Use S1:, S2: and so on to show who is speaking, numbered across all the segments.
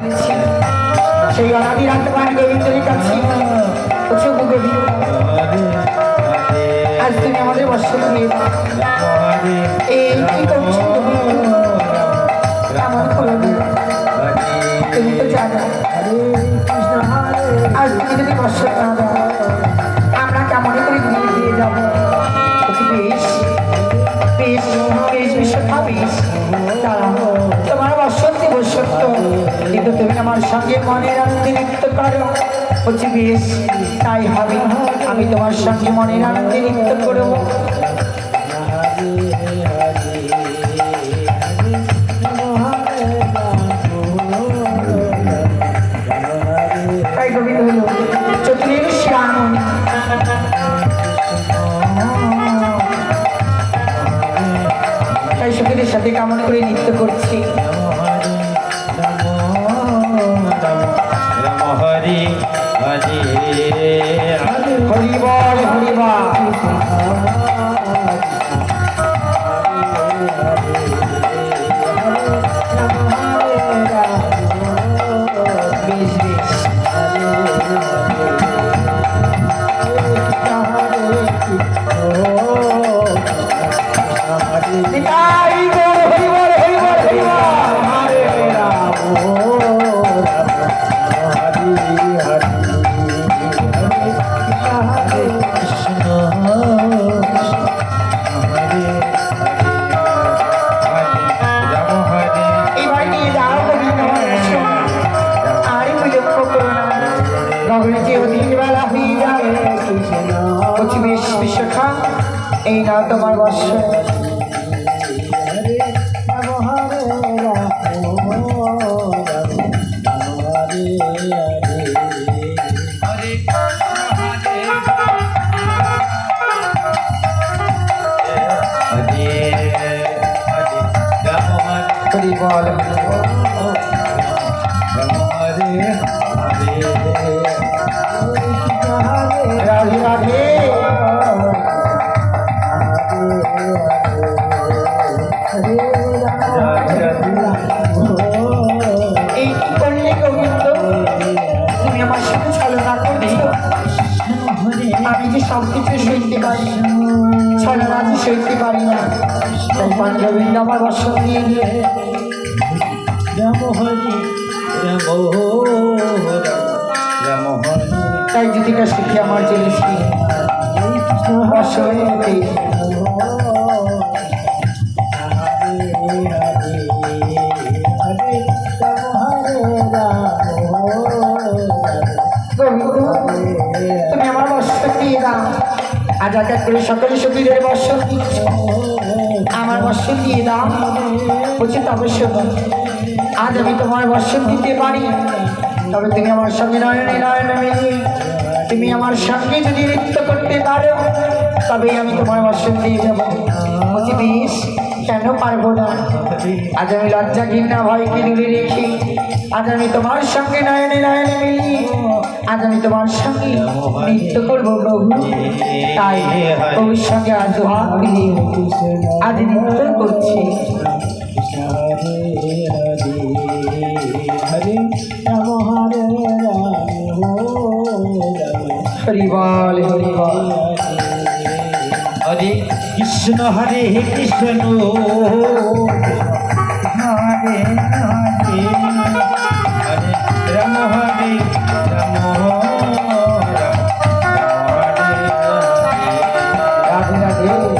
S1: সেই অনাদি রাতবান গোবিন্দের কাছে আজ তুমি আমাদের বর্ষ দিয়ে এই কি করছো আমার করো তুমি তো জানো আজ তুমি যদি বর্ষ না দাও আমরা কেমন করে ঘুরে দিয়ে যাবো বেশ বেশ বেশ বিশ্বখা বেশ দাঁড়াও তোমার বসন্তি বসন্ত কিন্তু তুমি আমার সঙ্গে মনের আনন্দে নৃত্য করো বলছি বেশ তাই হবে আমি তোমার সঙ্গে মনের আনন্দে নৃত্য করবো তাই কবি হলো চতুরের শ্রাবণ তাই সখীদের সাথে কেমন করে নৃত্য করছি
S2: হরি হরি
S1: হরিবল হরিবল বেশ বেশ নিতাই গৌর হরিবল হরিবল হরিবল হরে রাম বিশ্বখা এই না তোমার বর্ষ বল রাধে রাধে এই কি করলে গোবিন্দ তুমি আমার সাথে ছলনা করছো আমি যে সব কিছু সইতে পারি ছলনা যে সইতে পারি না তাই পান গোবিন্দ আমার বর্ষ দিয়ে দিয়ে তাই জ্যোতিকা শিখে আমার চলেছি বর্ষ হয়ে তুমি আমার বর্ষ দিয়ে দাও আজ এক এক করে সকলে সখীদের বর্ষ দিচ্ছ আমার বর্ষ দিয়ে দাও বলছে তবে শোনো আজ আমি তোমার বর্ষ দিতে পারি তবে তুমি আমার সঙ্গে নয়নে নয়নে মিলিয়ে তুমি আমার সঙ্গে যদি নৃত্য করতে পারো তবেই আমি তোমার বর্ষ দিয়ে যাবো বলছি বেশ কেন পারবো না আজ আমি লজ্জা ঘৃণা ভয়কে দূরে রেখে আজ আমি তোমার সঙ্গে নয়নে নয়নে মিলিয়ে আজ আমি তোমার সঙ্গে নৃত্য করবো প্রভু তাই প্রভুর সঙ্গে আজ হাত মিলিয়ে আজ নৃত্য করছি হরিবল হরিবল
S2: হরে কৃষ্ণ হরে কৃষ্ণ হরে হরে হরে রাম হরে রাম
S1: রাধে রাধে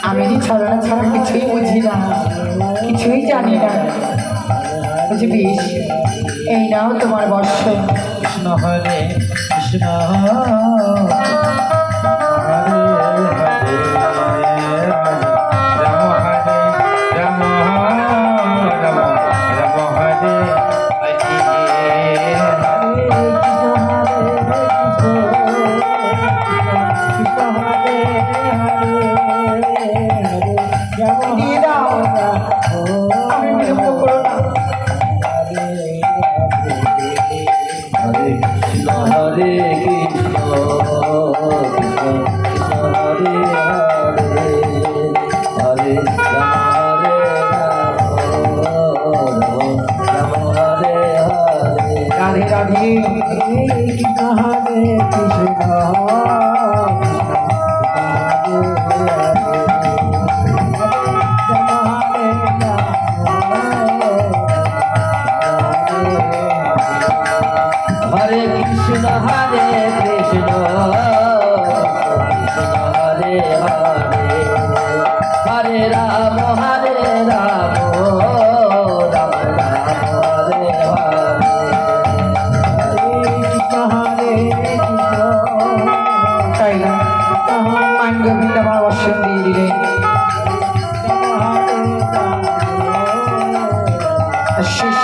S1: আমি যে ছলনা ছাড়া কিছুই বুঝি না কিছুই জানি না বুঝবি এই নাও তোমার বর্ষ
S2: কৃষ্ণ হরে কৃষ্ণ হরে হরে
S1: দিয়ে দাও, আমি বিলম্ব করো না।
S2: হরে কৃষ্ণ হরে কৃষ্ণ কৃষ্ণ কৃষ্ণ হরে হরে হরে রাম রাম হরে হরে
S1: রাধে রাধে
S2: কৃষ্ণ হরে কৃষ্ণ হরে কৃষ্ণ হরে কৃষ্ণ কৃষ্ণ হরে হরে হরে রাম রাম রাম হরে হরে কৃষ্ণ হরে কৃষ্ণ
S1: তাই না মাইন্ড গোবিন্দ আমার বর্ষণ দিয়ে দিলে। আর শেষ